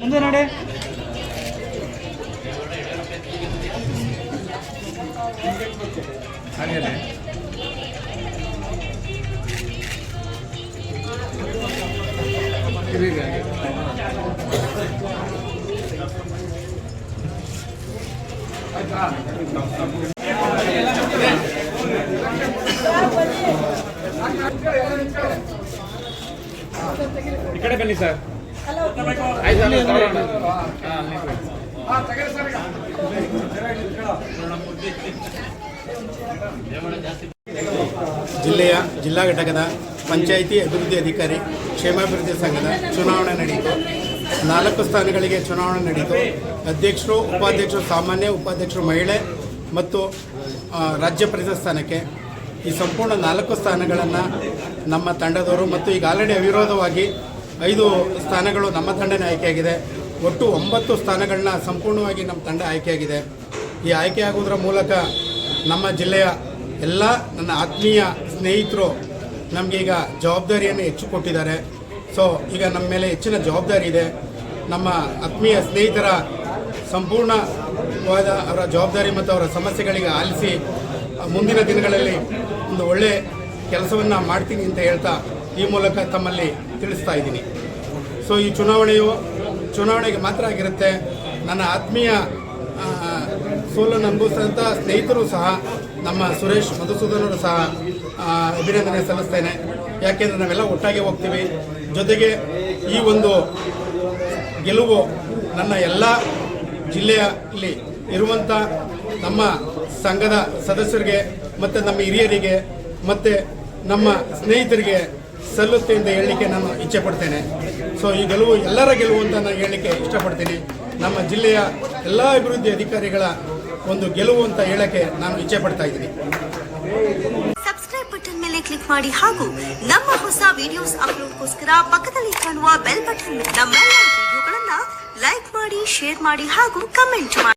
ಮುಂದೆ ನೋಡಿ. ಹಾಗೇನೆ ಈ ಕಡೆ ಬನ್ನಿ ಸರ್. ಜಿಲ್ಲೆಯ ಜಿಲ್ಲಾ ಘಟಕದ ಪಂಚಾಯಿತಿ ಅಭಿವೃದ್ಧಿ ಅಧಿಕಾರಿ ಕ್ಷೇಮಾಭಿವೃದ್ಧಿ ಸಂಘದ ಚುನಾವಣೆ ನಡೆಯಿತು. 4 ಸ್ಥಾನಗಳಿಗೆ ಚುನಾವಣೆ ನಡೆಯಿತು. ಅಧ್ಯಕ್ಷರು, ಉಪಾಧ್ಯಕ್ಷರು, ಸಾಮಾನ್ಯ ಉಪಾಧ್ಯಕ್ಷರು, ಮಹಿಳೆ ಮತ್ತು ರಾಜ್ಯ ಪರಿಷತ್ ಸ್ಥಾನಕ್ಕೆ ಈ ಸಂಪೂರ್ಣ 4 ಸ್ಥಾನಗಳನ್ನು ನಮ್ಮ ತಂಡದವರು ಮತ್ತು ಈಗ ಆಲ್ರೆಡಿ ಅವಿರೋಧವಾಗಿ 5 ಸ್ಥಾನಗಳು ನಮ್ಮ ತಂಡನೇ ಆಯ್ಕೆಯಾಗಿದೆ. ಒಟ್ಟು 9 ಸ್ಥಾನಗಳನ್ನ ಸಂಪೂರ್ಣವಾಗಿ ನಮ್ಮ ತಂಡ ಆಯ್ಕೆಯಾಗಿದೆ. ಈ ಆಯ್ಕೆಯಾಗುವುದರ ಮೂಲಕ ನಮ್ಮ ಜಿಲ್ಲೆಯ ಎಲ್ಲ ನನ್ನ ಆತ್ಮೀಯ ಸ್ನೇಹಿತರು ನಮಗೆ ಈಗ ಜವಾಬ್ದಾರಿಯನ್ನು ಹೆಚ್ಚು ಕೊಟ್ಟಿದ್ದಾರೆ. ಸೊ ಈಗ ನಮ್ಮ ಮೇಲೆ ಹೆಚ್ಚಿನ ಜವಾಬ್ದಾರಿ ಇದೆ. ನಮ್ಮ ಆತ್ಮೀಯ ಸ್ನೇಹಿತರ ಸಂಪೂರ್ಣವಾದ ಅವರ ಜವಾಬ್ದಾರಿ ಮತ್ತು ಅವರ ಸಮಸ್ಯೆಗಳಿಗೆ ಆಲಿಸಿ ಮುಂದಿನ ದಿನಗಳಲ್ಲಿ ಒಂದು ಒಳ್ಳೆಯ ಕೆಲಸವನ್ನು ಮಾಡ್ತೀನಿ ಅಂತ ಹೇಳ್ತಾ ಈ ಮೂಲಕ ತಮ್ಮಲ್ಲಿ ತಿಳಿಸ್ತಾ ಇದ್ದೀನಿ. ಸೊ ಈ ಚುನಾವಣೆಗೆ ಮಾತ್ರ ಆಗಿರುತ್ತೆ. ನನ್ನ ಆತ್ಮೀಯ ಸೋಲನ್ನು ಅನುಭವಿಸಿದಂಥ ಸ್ನೇಹಿತರು ಸಹ, ನಮ್ಮ ಸುರೇಶ್ ಮಧುಸೂದನರು ಸಹ ಅಭಿನಂದನೆ ಸಲ್ಲಿಸ್ತೇನೆ. ಯಾಕೆಂದರೆ ನಾವೆಲ್ಲ ಒಟ್ಟಾಗಿ ಹೋಗ್ತೀವಿ. ಜೊತೆಗೆ ಈ ಒಂದು ಗೆಲುವು ನನ್ನ ಎಲ್ಲ ಜಿಲ್ಲೆಯಲ್ಲಿ ಇರುವಂಥ ನಮ್ಮ ಸಂಘದ ಸದಸ್ಯರಿಗೆ ಮತ್ತು ನಮ್ಮ ಹಿರಿಯರಿಗೆ ಮತ್ತು ನಮ್ಮ ಸ್ನೇಹಿತರಿಗೆ ಸಲ್ಲುತ್ತೆ ಅಂತ ಹೇಳಲಿಕ್ಕೆ ನಾನು ಇಚ್ಛೆ ಪಡ್ತೇನೆ. ಸೊ ಈ ಗೆಲುವು ಎಲ್ಲರ ಗೆಲುವು ಅಂತ ನಾನು ಹೇಳಲಿಕ್ಕೆ ಇಷ್ಟಪಡ್ತೀನಿ. ನಮ್ಮ ಜಿಲ್ಲೆಯ ಎಲ್ಲ ಅಭಿವೃದ್ಧಿ ಅಧಿಕಾರಿಗಳ ಒಂದು ಗೆಲುವು ಅಂತ ಹೇಳಕ್ಕೆ ನಾನು ಇಚ್ಛೆ ಪಡ್ತಾ ಇದ್ದೀನಿ. ಸಬ್ಸ್ಕ್ರೈಬ್ ಬಟನ್ ಮೇಲೆ ಕ್ಲಿಕ್ ಮಾಡಿ ಹಾಗೂ ನಮ್ಮ ಹೊಸ ವಿಡಿಯೋಸ್ ಅಪ್ಲೋಡ್ಗೋಸ್ಕರ ಪಕ್ಕದಲ್ಲಿ ಕಾಣುವ ಬೆಲ್ ಬಟನ್ ನಮ್ಮೆಲ್ಲ ವಿಡಿಯೋಗಳನ್ನ ಲೈಕ್ ಮಾಡಿ, ಶೇರ್ ಮಾಡಿ ಹಾಗೂ ಕಮೆಂಟ್ ಮಾಡಿ.